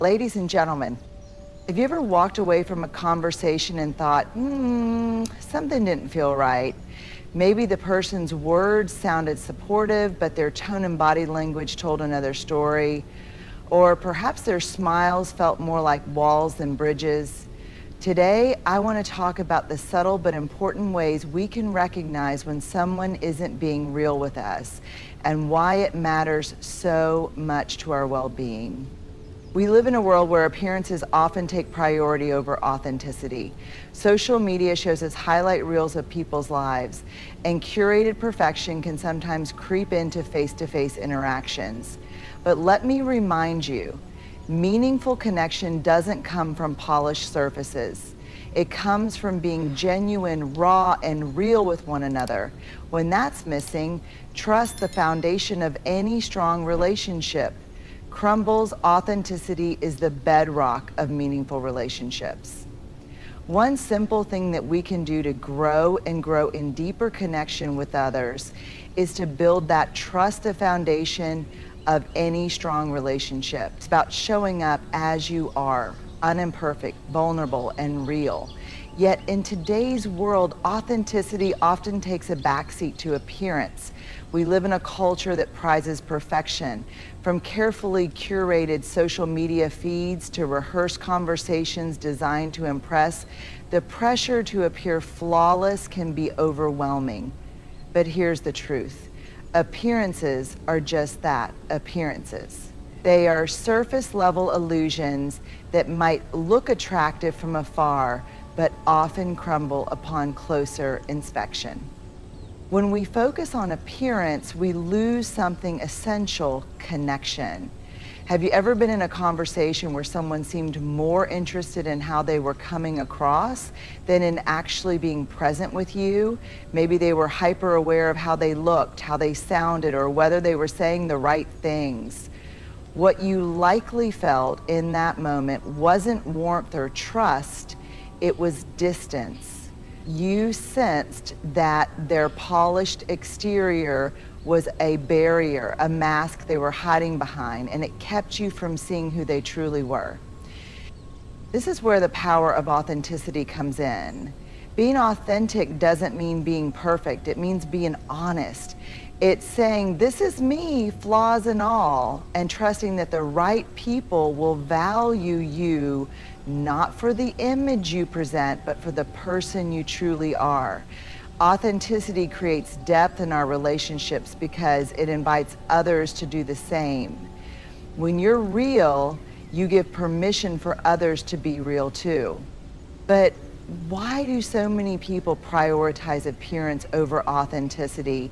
Ladies and gentlemen, have you ever walked away from a conversation and thought, something didn't feel right? Maybe the person's words sounded supportive, but their tone and body language told another story. Or perhaps their smiles felt more like walls than bridges. Today, I want to talk about the subtle but important ways we can recognize when someone isn't being real with us and why it matters so much to our well-being. We live in a world where appearances often take priority over authenticity. Social media shows us highlight reels of people's lives, and curated perfection can sometimes creep into face-to-face interactions. But let me remind you, meaningful connection doesn't come from polished surfaces. It comes from being genuine, raw, and real with one another. When that's missing, trust, the foundation of any strong relationship, crumbles. Authenticity is the bedrock of meaningful relationships. One simple thing that we can do to grow in deeper connection with others is to build that trust, the foundation of any strong relationship. It's about showing up as you are, unimperfect, vulnerable, and real. Yet in today's world, authenticity often takes a backseat to appearance. We live in a culture that prizes perfection. From carefully curated social media feeds to rehearsed conversations designed to impress, the pressure to appear flawless can be overwhelming. But here's the truth. Appearances are just that, appearances. They are surface-level illusions that might look attractive from afar, but often crumble upon closer inspection. When we focus on appearance, we lose something essential: connection. Have you ever been in a conversation where someone seemed more interested in how they were coming across than in actually being present with you? Maybe they were hyper aware of how they looked, how they sounded, or whether they were saying the right things. What you likely felt in that moment wasn't warmth or trust, it was distance. You sensed that their polished exterior was a barrier, a mask they were hiding behind, and it kept you from seeing who they truly were. This is where the power of authenticity comes in. Being authentic doesn't mean being perfect, it means being honest. It's saying, this is me, flaws and all, and trusting that the right people will value you, not for the image you present, but for the person you truly are. Authenticity creates depth in our relationships because it invites others to do the same. When you're real, you give permission for others to be real too. But why do so many people prioritize appearance over authenticity?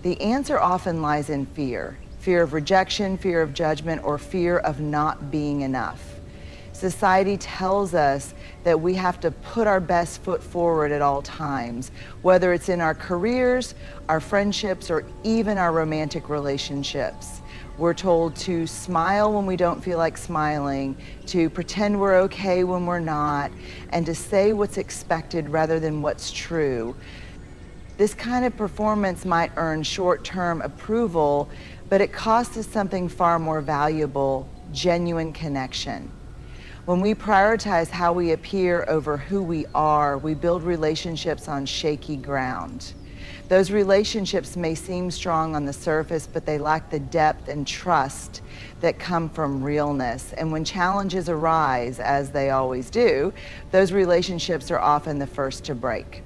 The answer often lies in fear. Fear of rejection, fear of judgment, or fear of not being enough. Society tells us that we have to put our best foot forward at all times, whether it's in our careers, our friendships, or even our romantic relationships. We're told to smile when we don't feel like smiling, to pretend we're okay when we're not, and to say what's expected rather than what's true. This kind of performance might earn short-term approval, but it costs us something far more valuable: genuine connection. When we prioritize how we appear over who we are, we build relationships on shaky ground. Those relationships may seem strong on the surface, but they lack the depth and trust that come from realness. And when challenges arise, as they always do, those relationships are often the first to break.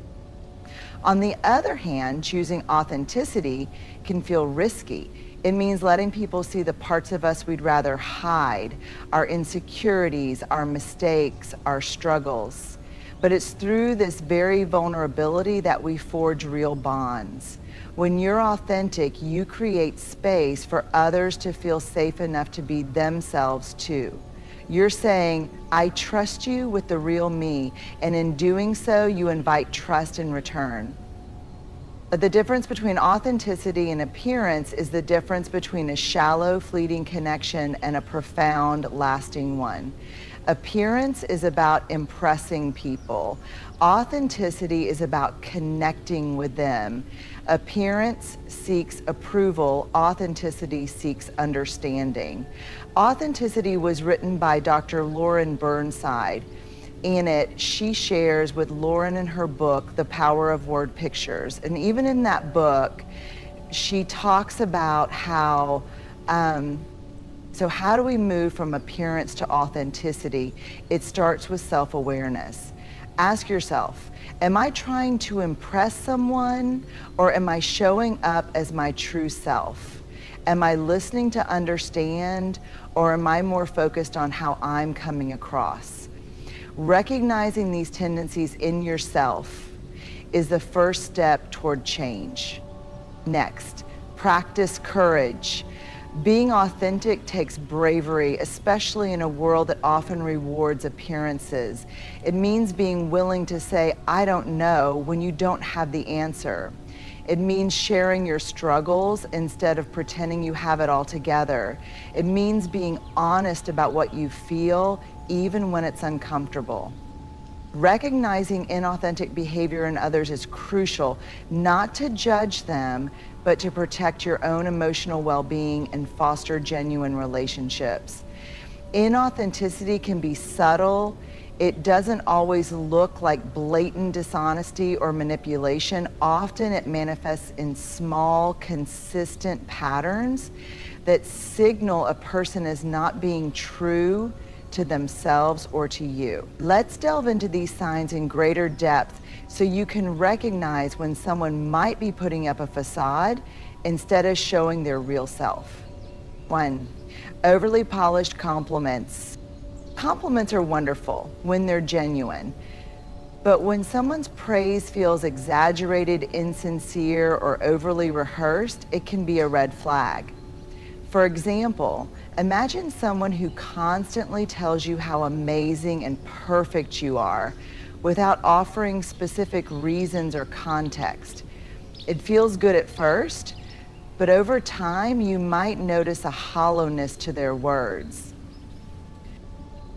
On the other hand, choosing authenticity can feel risky. It means letting people see the parts of us we'd rather hide, our insecurities, our mistakes, our struggles. But it's through this very vulnerability that we forge real bonds. When you're authentic, you create space for others to feel safe enough to be themselves too. You're saying, I trust you with the real me, and in doing so, you invite trust in return. But the difference between authenticity and appearance is the difference between a shallow, fleeting connection and a profound, lasting one. Appearance is about impressing people. Authenticity is about connecting with them. Appearance seeks approval. Authenticity seeks understanding. Authenticity was written by Dr. Lauren Burnside. In it, she shares with Lauren in her book, The Power of Word Pictures. And even in that book, she talks about how, so how do we move from appearance to authenticity? It starts with self-awareness. Ask yourself, am I trying to impress someone, or am I showing up as my true self? Am I listening to understand, or am I more focused on how I'm coming across? Recognizing these tendencies in yourself is the first step toward change. Next, practice courage. Being authentic takes bravery, especially in a world that often rewards appearances. It means being willing to say, I don't know, when you don't have the answer. It means sharing your struggles instead of pretending you have it all together. It means being honest about what you feel, even when it's uncomfortable. Recognizing inauthentic behavior in others is crucial, not to judge them, but to protect your own emotional well-being and foster genuine relationships. Inauthenticity can be subtle. It doesn't always look like blatant dishonesty or manipulation. Often it manifests in small, consistent patterns that signal a person is not being true to themselves or to you. Let's delve into these signs in greater depth so you can recognize when someone might be putting up a facade instead of showing their real self. 1, overly polished compliments. Compliments are wonderful when they're genuine, but when someone's praise feels exaggerated, insincere, or overly rehearsed, it can be a red flag. For example, imagine someone who constantly tells you how amazing and perfect you are without offering specific reasons or context. It feels good at first, but over time you might notice a hollowness to their words.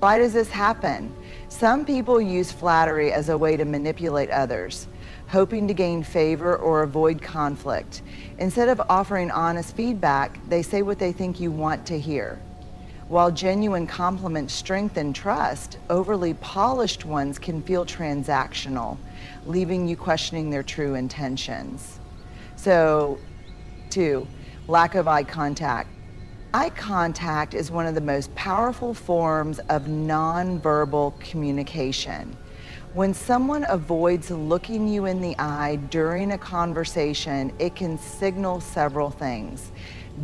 Why does this happen? Some people use flattery as a way to manipulate others, hoping to gain favor or avoid conflict. Instead of offering honest feedback, they say what they think you want to hear. While genuine compliments strengthen trust, overly polished ones can feel transactional, leaving you questioning their true intentions. So, 2, lack of eye contact. Eye contact is one of the most powerful forms of nonverbal communication. When someone avoids looking you in the eye during a conversation, it can signal several things: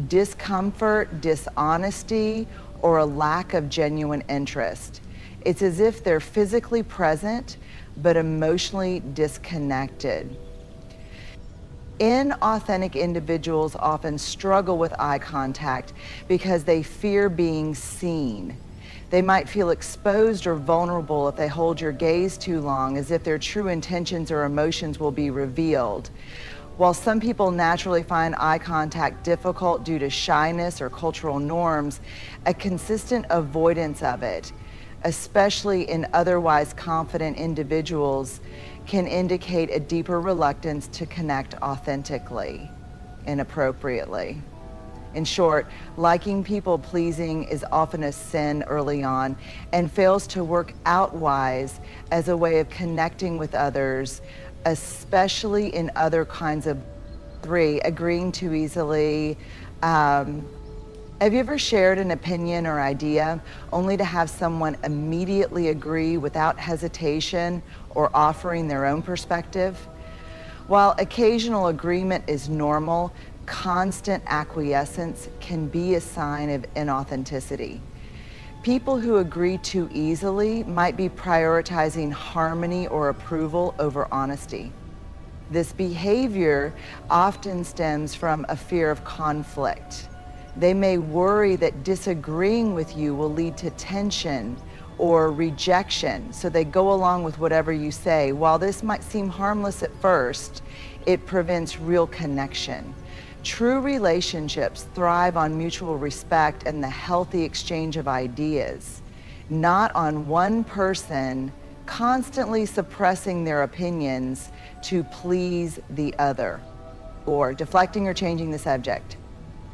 discomfort, dishonesty, or a lack of genuine interest. It's as if they're physically present, but emotionally disconnected. Inauthentic individuals often struggle with eye contact because they fear being seen. They might feel exposed or vulnerable if they hold your gaze too long, as if their true intentions or emotions will be revealed. While some people naturally find eye contact difficult due to shyness or cultural norms, a consistent avoidance of it, especially in otherwise confident individuals, can indicate a deeper reluctance to connect authentically and appropriately. In short, liking people-pleasing is often a sin early on and fails to work outwise as a way of connecting with others, especially in other kinds of. 3, agreeing too easily. Have you ever shared an opinion or idea only to have someone immediately agree without hesitation or offering their own perspective? While occasional agreement is normal, constant acquiescence can be a sign of inauthenticity. People who agree too easily might be prioritizing harmony or approval over honesty. This behavior often stems from a fear of conflict. They may worry that disagreeing with you will lead to tension or rejection. So they go along with whatever you say. While this might seem harmless at first, it prevents real connection. True relationships thrive on mutual respect and the healthy exchange of ideas, not on one person constantly suppressing their opinions to please the other, or deflecting or changing the subject.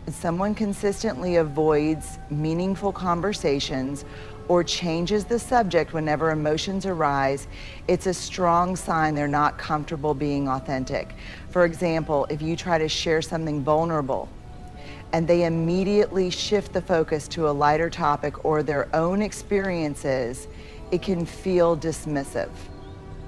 If someone consistently avoids meaningful conversations or changes the subject whenever emotions arise, it's a strong sign they're not comfortable being authentic. For example, if you try to share something vulnerable and they immediately shift the focus to a lighter topic or their own experiences, it can feel dismissive.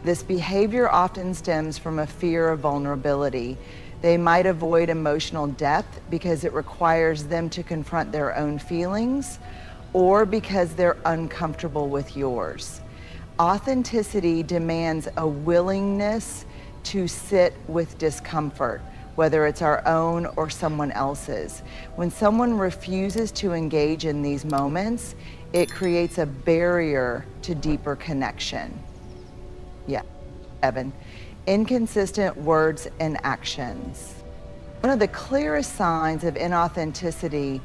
This behavior often stems from a fear of vulnerability. They might avoid emotional depth because it requires them to confront their own feelings, or because they're uncomfortable with yours. Authenticity demands a willingness to sit with discomfort, whether it's our own or someone else's. When someone refuses to engage in these moments, it creates a barrier to deeper connection. Yeah, Evan. Inconsistent words and actions. One of the clearest signs of inauthenticity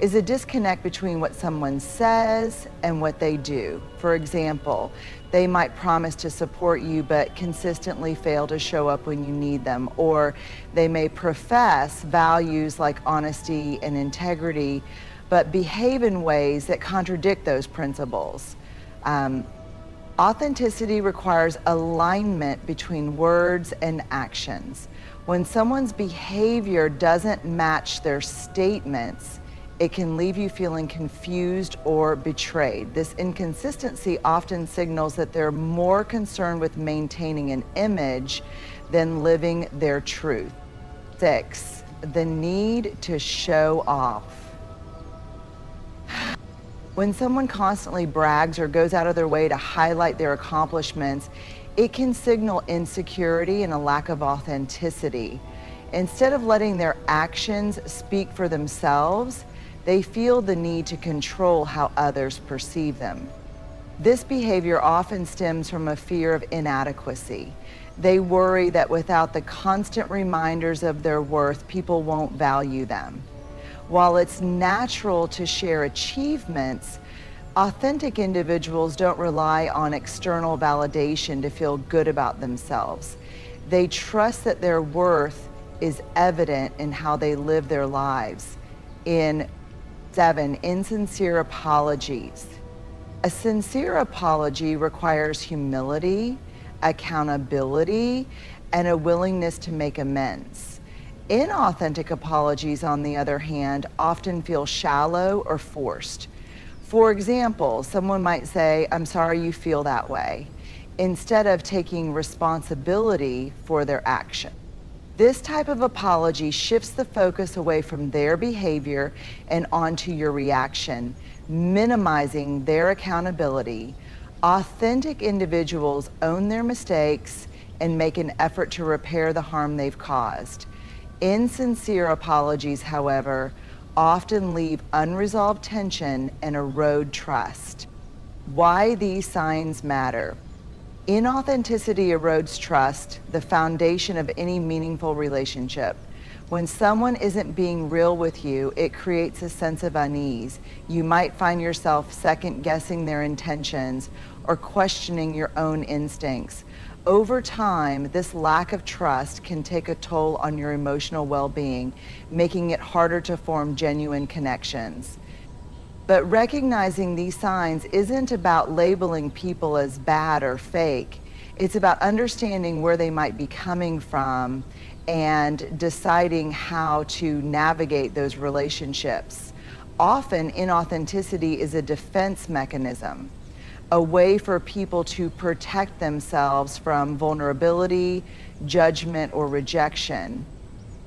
is a disconnect between what someone says and what they do. For example, they might promise to support you but consistently fail to show up when you need them, or they may profess values like honesty and integrity but behave in ways that contradict those principles. Authenticity requires alignment between words and actions. When someone's behavior doesn't match their statements, it can leave you feeling confused or betrayed. This inconsistency often signals that they're more concerned with maintaining an image than living their truth. 6, the need to show off. When someone constantly brags or goes out of their way to highlight their accomplishments, it can signal insecurity and a lack of authenticity. Instead of letting their actions speak for themselves, they feel the need to control how others perceive them. This behavior often stems from a fear of inadequacy. They worry that without the constant reminders of their worth, people won't value them. While it's natural to share achievements, authentic individuals don't rely on external validation to feel good about themselves. They trust that their worth is evident in how they live their lives. In 7, insincere apologies. A sincere apology requires humility, accountability, and a willingness to make amends. Inauthentic apologies, on the other hand, often feel shallow or forced. For example, someone might say, "I'm sorry you feel that way," instead of taking responsibility for their action. This type of apology shifts the focus away from their behavior and onto your reaction, minimizing their accountability. Authentic individuals own their mistakes and make an effort to repair the harm they've caused. Insincere apologies, however, often leave unresolved tension and erode trust. Why these signs matter. Inauthenticity erodes trust, the foundation of any meaningful relationship. When someone isn't being real with you, it creates a sense of unease. You might find yourself second-guessing their intentions or questioning your own instincts. Over time, this lack of trust can take a toll on your emotional well-being, making it harder to form genuine connections. But recognizing these signs isn't about labeling people as bad or fake. It's about understanding where they might be coming from and deciding how to navigate those relationships. Often, inauthenticity is a defense mechanism, a way for people to protect themselves from vulnerability, judgment, or rejection.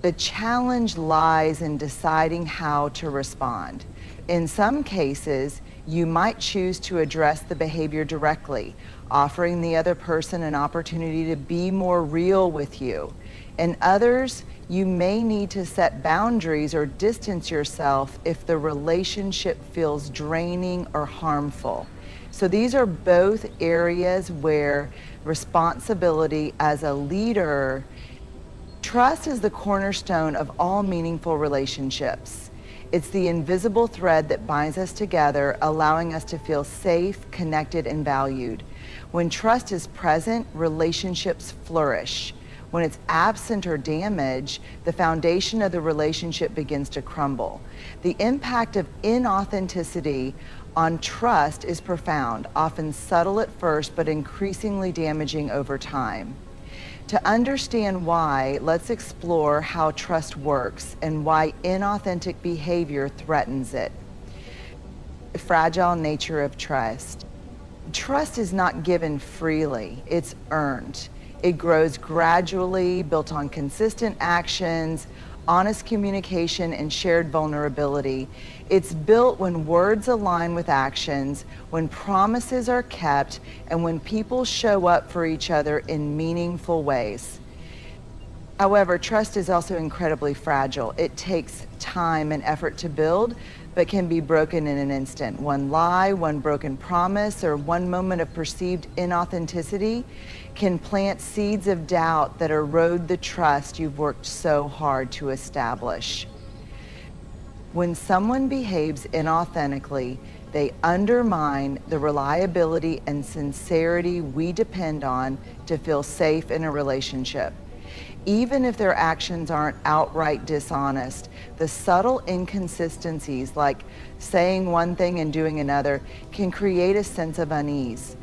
The challenge lies in deciding how to respond. In some cases, you might choose to address the behavior directly, offering the other person an opportunity to be more real with you. In others, you may need to set boundaries or distance yourself if the relationship feels draining or harmful. So these are both areas where responsibility as a leader. Trust is the cornerstone of all meaningful relationships. It's the invisible thread that binds us together, allowing us to feel safe, connected, and valued. When trust is present, relationships flourish. When it's absent or damaged, the foundation of the relationship begins to crumble. The impact of inauthenticity on trust is profound, often subtle at first, but increasingly damaging over time. To understand why, let's explore how trust works and why inauthentic behavior threatens it. The fragile nature of trust. Trust is not given freely, it's earned. It grows gradually, built on consistent actions, honest communication, and shared vulnerability. It's built when words align with actions, when promises are kept, and when people show up for each other in meaningful ways. However, trust is also incredibly fragile. It takes time and effort to build, but can be broken in an instant. One lie, one broken promise, or one moment of perceived inauthenticity can plant seeds of doubt that erode the trust you've worked so hard to establish. When someone behaves inauthentically, they undermine the reliability and sincerity we depend on to feel safe in a relationship. Even if their actions aren't outright dishonest, the subtle inconsistencies, like saying one thing and doing another, can create a sense of unease.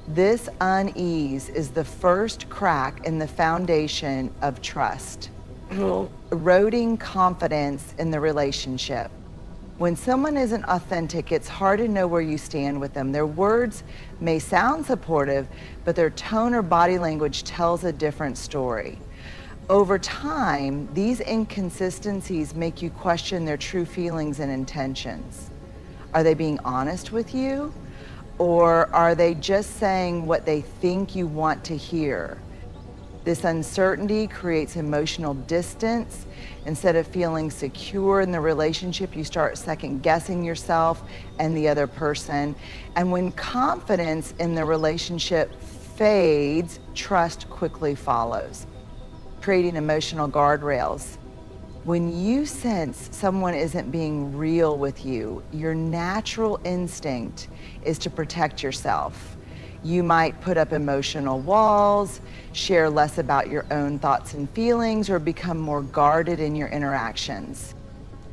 This unease is the first crack in the foundation of trust, eroding confidence in the relationship. When someone isn't authentic, it's hard to know where you stand with them. Their words may sound supportive, but their tone or body language tells a different story. Over time, these inconsistencies make you question their true feelings and intentions. Are they being honest with you? Or are they just saying what they think you want to hear? This uncertainty creates emotional distance. Instead of feeling secure in the relationship, you start second guessing yourself and the other person. And when confidence in the relationship fades, trust quickly follows, creating emotional guardrails. When you sense someone isn't being real with you, your natural instinct is to protect yourself. You might put up emotional walls, share less about your own thoughts and feelings, or become more guarded in your interactions.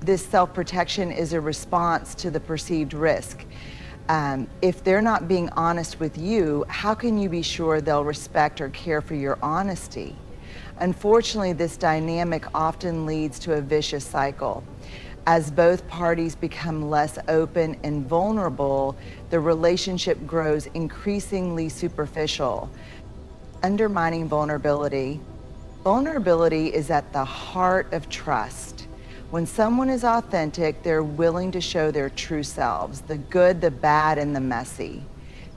This self-protection is a response to the perceived risk. If they're not being honest with you, how can you be sure they'll respect or care for your honesty? Unfortunately, this dynamic often leads to a vicious cycle. As both parties become less open and vulnerable, the relationship grows increasingly superficial, undermining vulnerability. Vulnerability is at the heart of trust. When someone is authentic, they're willing to show their true selves, the good, the bad, and the messy.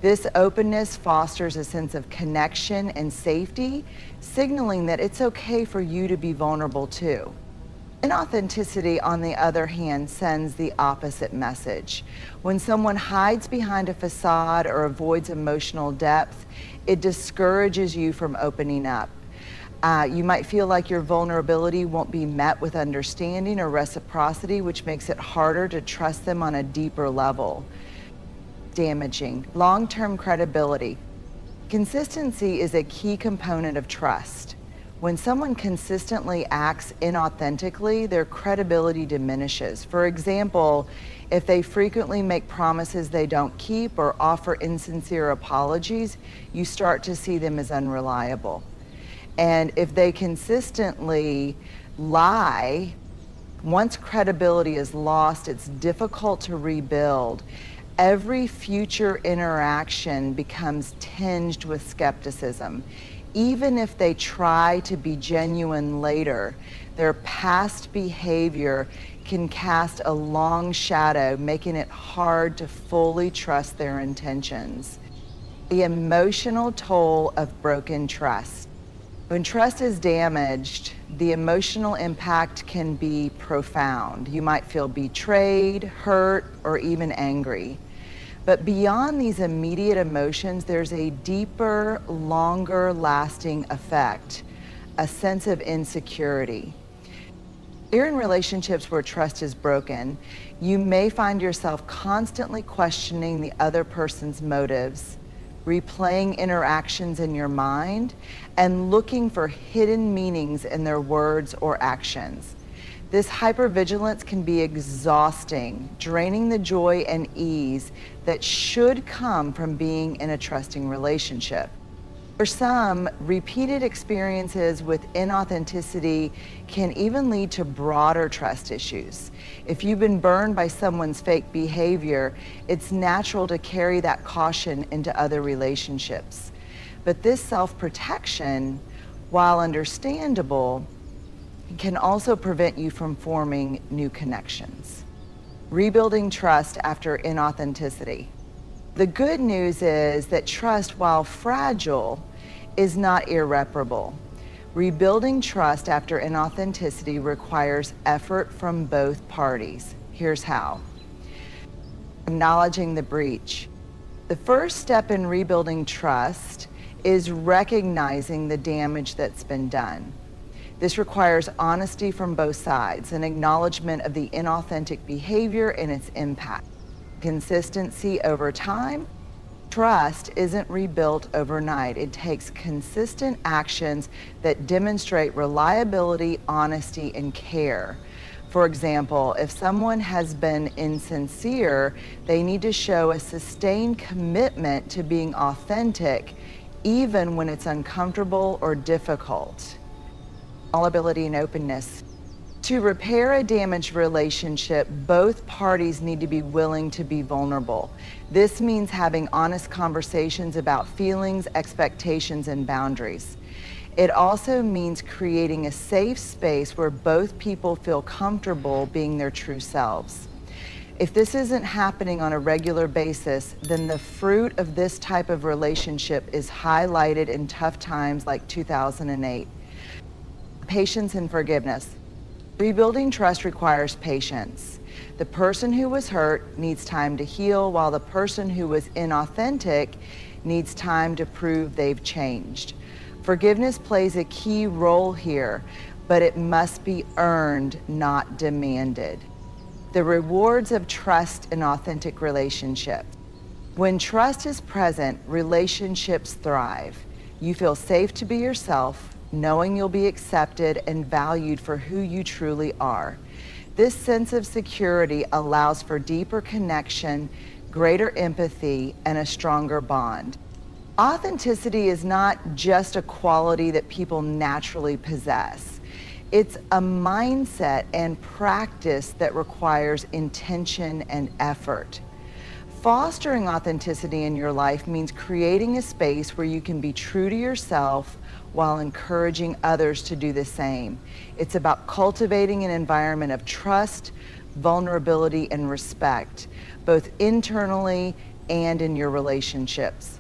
This openness fosters a sense of connection and safety, signaling that it's okay for you to be vulnerable too. Inauthenticity, on the other hand, sends the opposite message. When someone hides behind a facade or avoids emotional depth, it discourages you from opening up. You might feel like your vulnerability won't be met with understanding or reciprocity, which makes it harder to trust them on a deeper level. Damaging long-term credibility. Consistency is a key component of trust. When someone consistently acts inauthentically, their credibility diminishes. For example, if they frequently make promises they don't keep or offer insincere apologies, you start to see them as unreliable. And if they consistently lie, once credibility is lost, it's difficult to rebuild. Every future interaction becomes tinged with skepticism. Even if they try to be genuine later, their past behavior can cast a long shadow, making it hard to fully trust their intentions. The emotional toll of broken trust. When trust is damaged, the emotional impact can be profound. You might feel betrayed, hurt, or even angry. But beyond these immediate emotions, there's a deeper, longer lasting effect, a sense of insecurity. You're in relationships where trust is broken. You may find yourself constantly questioning the other person's motives, replaying interactions in your mind, and looking for hidden meanings in their words or actions. This hypervigilance can be exhausting, draining the joy and ease that should come from being in a trusting relationship. For some, repeated experiences with inauthenticity can even lead to broader trust issues. If you've been burned by someone's fake behavior, it's natural to carry that caution into other relationships. But this self-protection, while understandable, can also prevent you from forming new connections. Rebuilding trust after inauthenticity. The good news is that trust, while fragile, is not irreparable. Rebuilding trust after inauthenticity requires effort from both parties. Here's how. Acknowledging the breach. The first step in rebuilding trust is recognizing the damage that's been done. This requires honesty from both sides, an acknowledgement of the inauthentic behavior and its impact. Consistency over time. Trust isn't rebuilt overnight. It takes consistent actions that demonstrate reliability, honesty, and care. For example, if someone has been insincere, they need to show a sustained commitment to being authentic, even when it's uncomfortable or difficult. Vulnerability and openness. To repair a damaged relationship, both parties need to be willing to be vulnerable. This means having honest conversations about feelings, expectations, and boundaries. It also means creating a safe space where both people feel comfortable being their true selves. If this isn't happening on a regular basis, then the fruit of this type of relationship is highlighted in tough times like 2008. Patience and forgiveness. Rebuilding trust requires patience. The person who was hurt needs time to heal, while the person who was inauthentic needs time to prove they've changed. Forgiveness plays a key role here, but it must be earned, not demanded. The rewards of trust in authentic relationships. When trust is present, relationships thrive. You feel safe to be yourself, knowing you'll be accepted and valued for who you truly are. This sense of security allows for deeper connection, greater empathy, and a stronger bond. Authenticity is not just a quality that people naturally possess. It's a mindset and practice that requires intention and effort. Fostering authenticity in your life means creating a space where you can be true to yourself while encouraging others to do the same. It's about cultivating an environment of trust, vulnerability, and respect, both internally and in your relationships.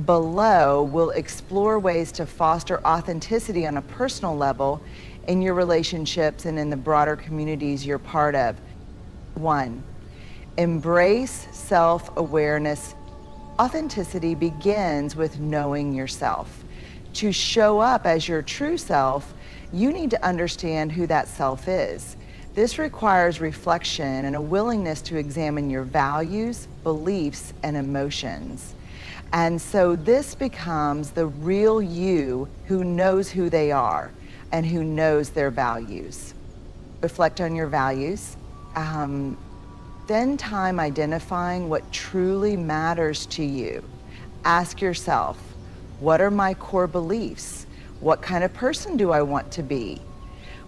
Below, we'll explore ways to foster authenticity on a personal level in your relationships and in the broader communities you're part of. 1, embrace self-awareness. Authenticity begins with knowing yourself. To show up as your true self, you need to understand who that self is. This requires reflection and a willingness to examine your values, beliefs, and emotions. And so this becomes the real you who knows who they are and who knows their values. Reflect on your values. Spend time identifying what truly matters to you. Ask yourself, what are my core beliefs? What kind of person do I want to be?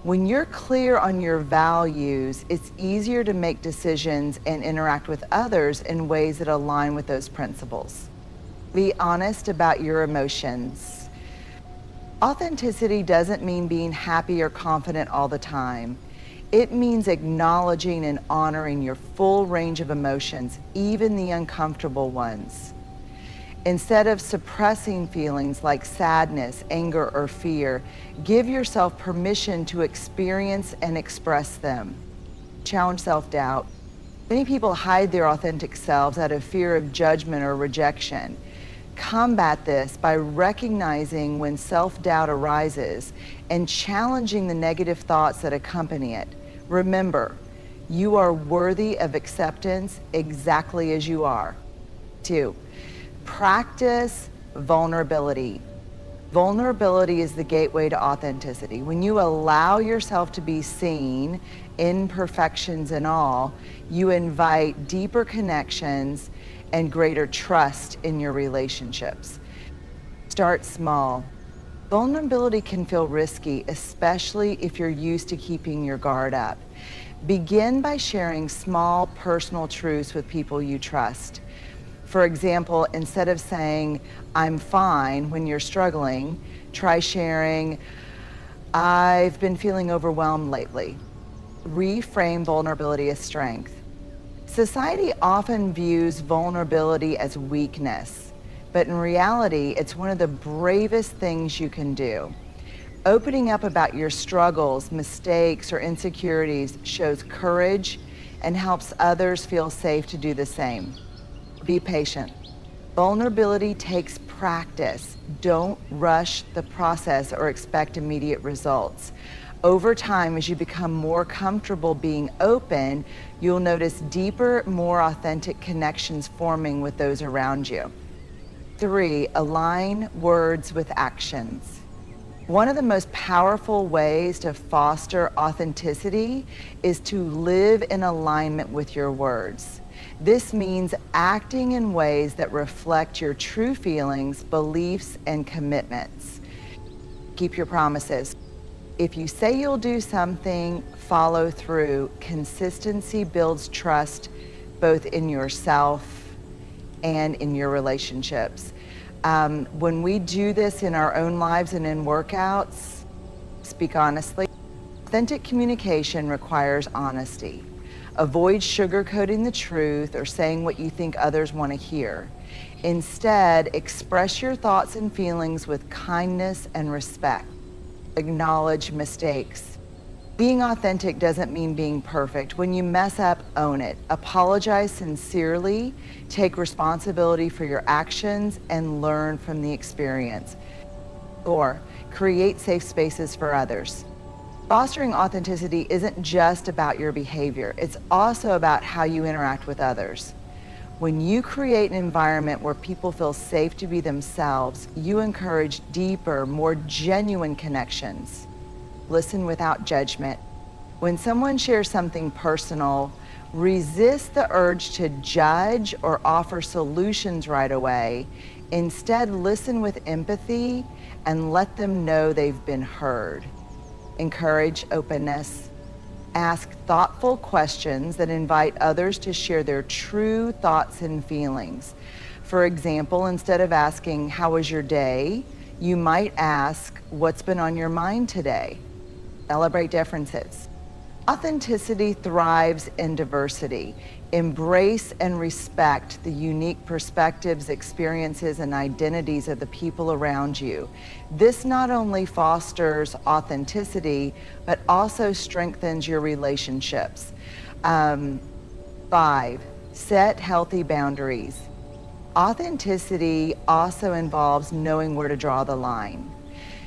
When you're clear on your values, it's easier to make decisions and interact with others in ways that align with those principles. Be honest about your emotions. Authenticity doesn't mean being happy or confident all the time. It means acknowledging and honoring your full range of emotions, even the uncomfortable ones. Instead of suppressing feelings like sadness, anger, or fear, give yourself permission to experience and express them. Challenge self-doubt. Many people hide their authentic selves out of fear of judgment or rejection. Combat this by recognizing when self-doubt arises and challenging the negative thoughts that accompany it. Remember, you are worthy of acceptance exactly as you are. 2, practice vulnerability. Vulnerability is the gateway to authenticity. When you allow yourself to be seen, imperfections and all, you invite deeper connections and greater trust in your relationships. Start small. Vulnerability can feel risky, especially if you're used to keeping your guard up. Begin by sharing small personal truths with people you trust. For example, instead of saying, "I'm fine," when you're struggling, try sharing, "I've been feeling overwhelmed lately." Reframe vulnerability as strength. Society often views vulnerability as weakness, but in reality, it's one of the bravest things you can do. Opening up about your struggles, mistakes, or insecurities shows courage and helps others feel safe to do the same. Be patient. Vulnerability takes practice. Don't rush the process or expect immediate results. Over time, as you become more comfortable being open, you'll notice deeper, more authentic connections forming with those around you. 3, align words with actions. One of the most powerful ways to foster authenticity is to live in alignment with your words. This means acting in ways that reflect your true feelings, beliefs, and commitments. Keep your promises. If you say you'll do something, follow through. Consistency builds trust both in yourself and in your relationships. When we do this in our own lives and in workouts, speak honestly. Authentic communication requires honesty. Avoid sugarcoating the truth or saying what you think others want to hear. Instead, express your thoughts and feelings with kindness and respect. Acknowledge mistakes. Being authentic doesn't mean being perfect. When you mess up, own it. Apologize sincerely, take responsibility for your actions, and learn from the experience. 4, create safe spaces for others. Fostering authenticity isn't just about your behavior, it's also about how you interact with others. When you create an environment where people feel safe to be themselves, you encourage deeper, more genuine connections. Listen without judgment. When someone shares something personal, resist the urge to judge or offer solutions right away. Instead, listen with empathy and let them know they've been heard. Encourage openness. Ask thoughtful questions that invite others to share their true thoughts and feelings. For example, instead of asking, "How was your day?" you might ask, "What's been on your mind today?" Celebrate differences. Authenticity thrives in diversity. Embrace and respect the unique perspectives, experiences, and identities of the people around you. This not only fosters authenticity, but also strengthens your relationships. 5, set healthy boundaries. Authenticity also involves knowing where to draw the line.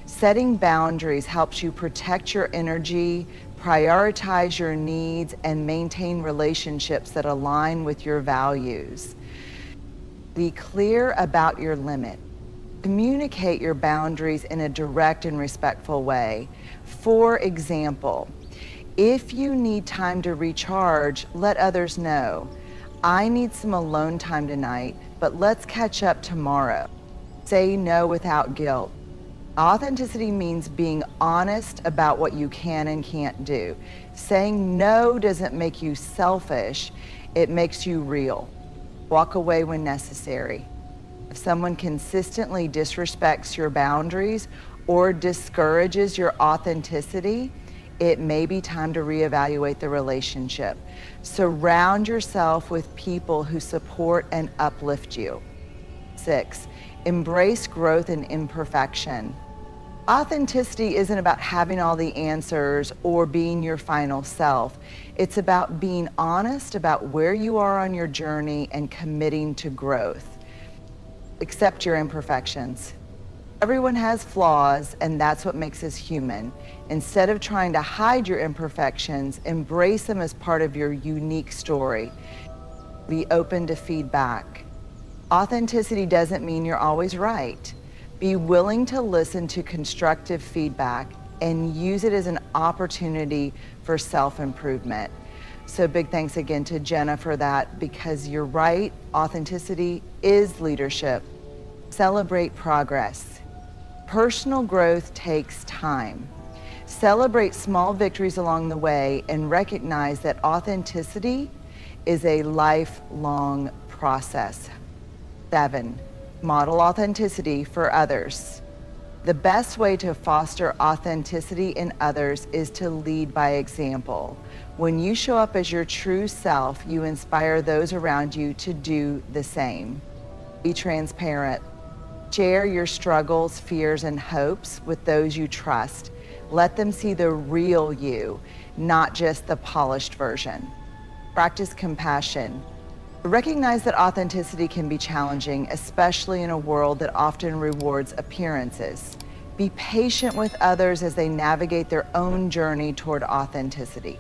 Setting boundaries helps you protect your energy, prioritize your needs, and maintain relationships that align with your values. Be clear about your limit. Communicate your boundaries in a direct and respectful way. For example, if you need time to recharge, let others know. "I need some alone time tonight, but let's catch up tomorrow." Say no without guilt. Authenticity means being honest about what you can and can't do. Saying no doesn't make you selfish, it makes you real. Walk away when necessary. If someone consistently disrespects your boundaries or discourages your authenticity, it may be time to reevaluate the relationship. Surround yourself with people who support and uplift you. 6, embrace growth and imperfection. Authenticity isn't about having all the answers or being your final self. It's about being honest about where you are on your journey and committing to growth. Accept your imperfections. Everyone has flaws, and that's what makes us human. Instead of trying to hide your imperfections, embrace them as part of your unique story. Be open to feedback. Authenticity doesn't mean you're always right. Be willing to listen to constructive feedback and use it as an opportunity for self-improvement. So big thanks again to Jenna for that, because you're right, authenticity is leadership. Celebrate progress. Personal growth takes time. Celebrate small victories along the way and recognize that authenticity is a lifelong process. 7, model authenticity for others. The best way to foster authenticity in others is to lead by example. When you show up as your true self, you inspire those around you to do the same. Be transparent. Share your struggles, fears, and hopes with those you trust. Let them see the real you, not just the polished version. Practice compassion. Recognize that authenticity can be challenging, especially in a world that often rewards appearances. Be patient with others as they navigate their own journey toward authenticity.